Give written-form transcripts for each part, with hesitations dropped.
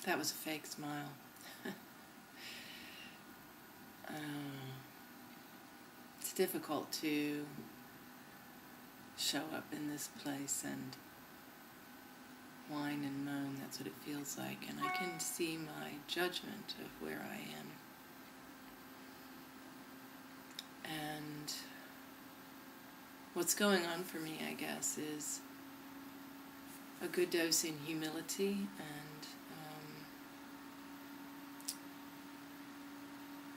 That was a fake smile. It's difficult to show up in this place and whine and moan. That's what it feels like. And I can see my judgment of where I am. And what's going on for me, I guess, is a good dose in humility and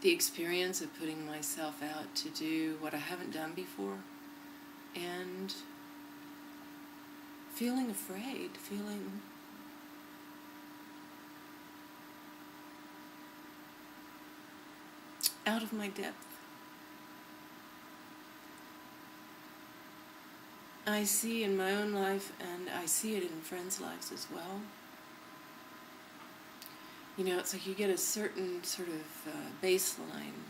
the experience of putting myself out to do what I haven't done before, and feeling afraid, feeling out of my depth. I see in my own life, and I see it in friends' lives as well. You know, it's like you get a certain sort of baseline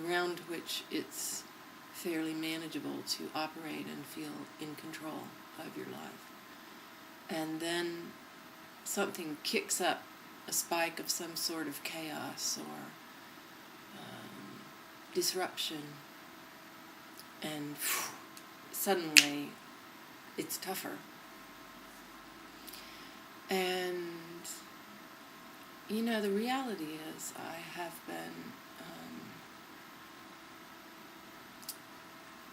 around which it's fairly manageable to operate and feel in control of your life. And then something kicks up a spike of some sort of chaos or disruption, and suddenly it's tougher. And you know, the reality is I have been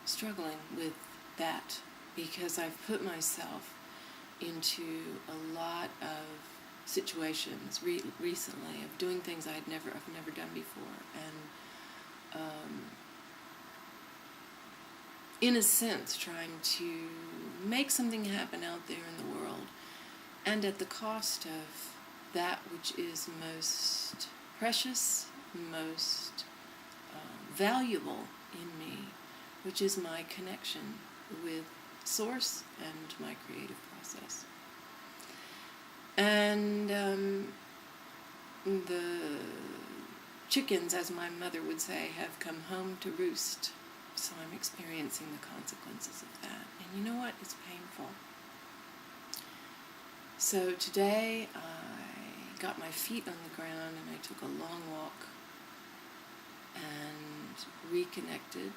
struggling with that because I've put myself into a lot of situations recently of doing things I've never done before, and in a sense trying to make something happen out there in the world, and at the cost of that which is most precious, most valuable in me, which is my connection with Source and my creative process. And the chickens, as my mother would say, have come home to roost, so I'm experiencing the consequences of that. And you know what? It's painful. So today I got my feet on the ground and I took a long walk and reconnected.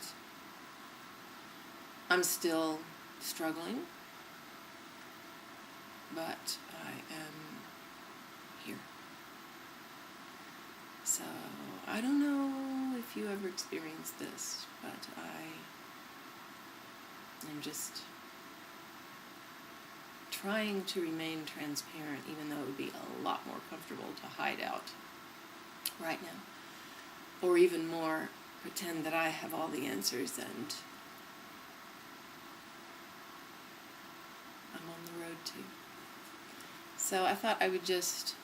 I'm still struggling, but I am here. So I don't know if you ever experienced this, but I am just trying to remain transparent, even though it would be a lot more comfortable to hide out right now, or even more pretend that I have all the answers and I'm on the road too. So I thought I would just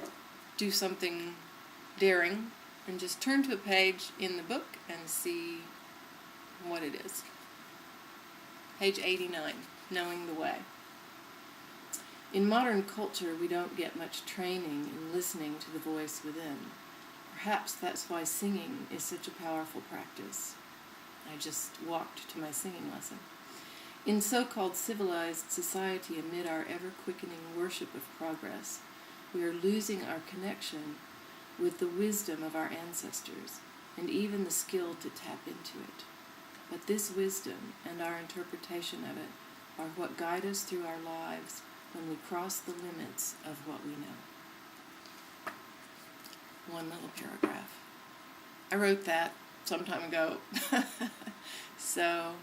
do something daring and just turn to a page in the book and see what it is. Page 89, Knowing the Way. In modern culture, we don't get much training in listening to the voice within. Perhaps that's why singing is such a powerful practice. I just walked to my singing lesson. In so-called civilized society, amid our ever-quickening worship of progress, we are losing our connection with the wisdom of our ancestors, and even the skill to tap into it. But this wisdom and our interpretation of it are what guide us through our lives when we cross the limits of what we know. One little paragraph. I wrote that some time ago. So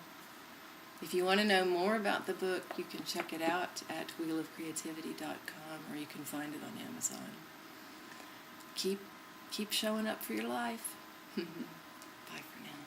if you want to know more about the book, you can check it out at wheelofcreativity.com, or you can find it on Amazon. Keep showing up for your life. Bye for now.